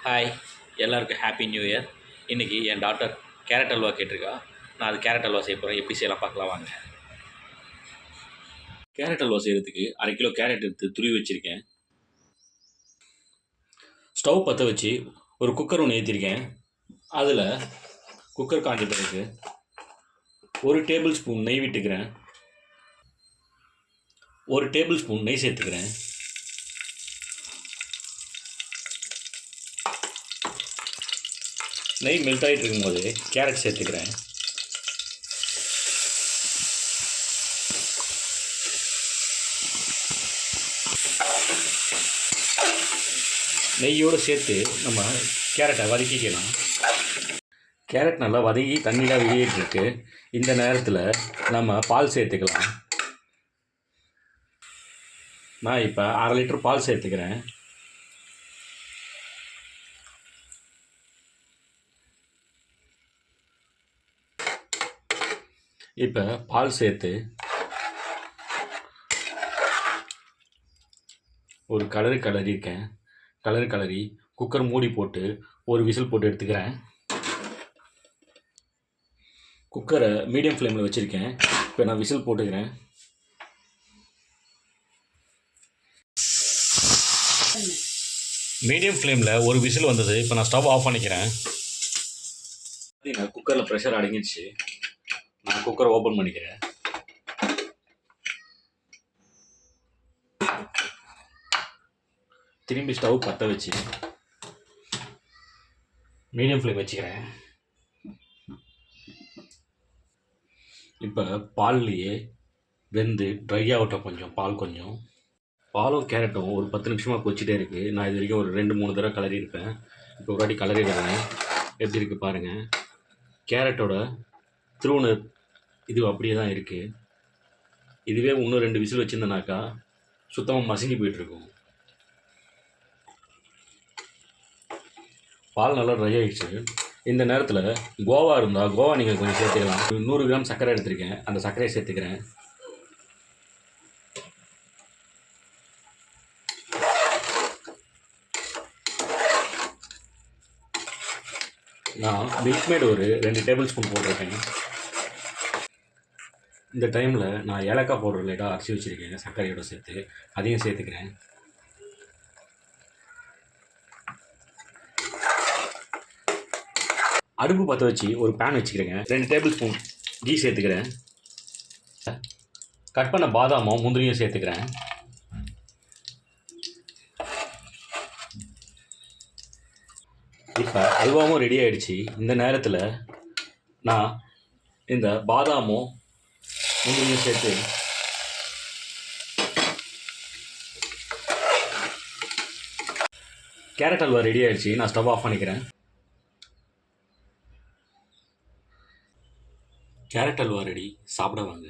Hi, எல்லாருக்கும் happy new year. இன்றைக்கி என் daughter carrot halwa கேட்டிருக்கா. நான் அது கேரட் அல்வா செய்ய போகிறேன். எப்படி செய்யலாம் பார்க்கலாம் வாங்க. கேரட் அல்வா செய்கிறதுக்கு 1/2 கிலோ கேரட் எடுத்து துருவி வச்சுருக்கேன். ஸ்டவ் பற்ற வச்சு ஒரு குக்கர் ஒன்று ஏற்றிருக்கேன். அதில் குக்கர் காஞ்ச பிறகு 1 டேபிள் ஸ்பூன் நெய் விட்டுக்கிறேன். 1 டேபிள் ஸ்பூன் நெய் சேர்த்துக்கிறேன். நெய் மெல்ட் ஆகிட்டு இருக்கும்போது கேரட் சேர்த்துக்கிறேன். நெய்யோடு சேர்த்து நம்ம கேரட்டை வதக்கிக்கலாம். கேரட் நல்லா வதங்கி தண்ணியெலாம் வெளியேற்றிருக்கு. இந்த நேரத்தில் நம்ம பால் சேர்த்துக்கலாம். நான் இப்போ 1/2 லிட்டர் பால் சேர்த்துக்கிறேன். இப்போ பால் சேர்த்து ஒரு கலரி குக்கர் மூடி போட்டு ஒரு விசில் போட்டு எடுத்துக்கிறேன். குக்கரை மீடியம் ஃப்ளேமில் வச்சுருக்கேன். இப்போ நான் விசில் போட்டுக்கிறேன். மீடியம் ஃப்ளேமில் ஒரு விசில் வந்தது. இப்போ நான் ஸ்டவ் ஆஃப் பண்ணிக்கிறேன். குக்கரில் ப்ரெஷர் அடங்கிடுச்சு. நான் குக்கரை ஓப்பன் பண்ணிக்கிறேன். திரும்பி ஸ்டவ் பற்ற வச்சு மீடியம் ஃப்ளேம் வச்சுக்கிறேன். இப்போ பால்லையே வெந்து ட்ரை ஆகட்டும். கொஞ்சம் பாலும் கேரட்டும் ஒரு 10 நிமிஷமாக கொச்சிட்டே இருக்குது. நான் இது வரைக்கும் ஒரு 2-3 தடவை கலரி இருப்பேன். இப்போ ஒரு வாட்டி கலரி விடுறேன். எப்படி இருக்குது பாருங்கள். கேரட்டோட த்ரூன்னு இது அப்படியே தான் இருக்குது. இதுவே இன்னும் 2 விசில் வச்சுருந்தேனாக்கா சுத்தமாக மசிஞ்சு போயிட்டுருக்கும். பால் நல்லா ட்ரை ஆகிடுச்சு. இந்த நேரத்தில் கோவா இருந்தால் கோவா நீங்கள் கொஞ்சம் சேர்த்துக்கலாம். 100 கிராம் சர்க்கரை எடுத்திருக்கேன். அந்த சர்க்கரையை சேர்த்துக்கிறேன். நான் மில்க் மேட் ஒரு 2 டேபிள் ஸ்பூன் போட்டிருக்கேன். இந்த டைமில் நான் ஏலக்காய் பவுடர் லைட்டாக அரைச்சி வச்சுருக்கேன் சர்க்கரையோடு சேர்த்து. அதையும் சேர்த்துக்கிறேன். அடுப்பு பற்ற வச்சு ஒரு பேன் வச்சுக்கிறேங்க. 2 டேபிள் ஸ்பூன் கீ சேர்த்துக்கிறேன். கட் பண்ண பாதாமும் முந்திரியும் சேர்த்துக்கிறேன். இப்போ அல்வாவும் ரெடி ஆகிடுச்சு. இந்த நேரத்தில் நான் இந்த பாதாமும் முந்திரியும் சேர்த்து கேரட் அல்வா ரெடி ஆகிடுச்சு. நான் ஸ்டவ் ஆஃப் பண்ணிக்கிறேன். Carrot halwa ready. சாப்பிட வாங்க.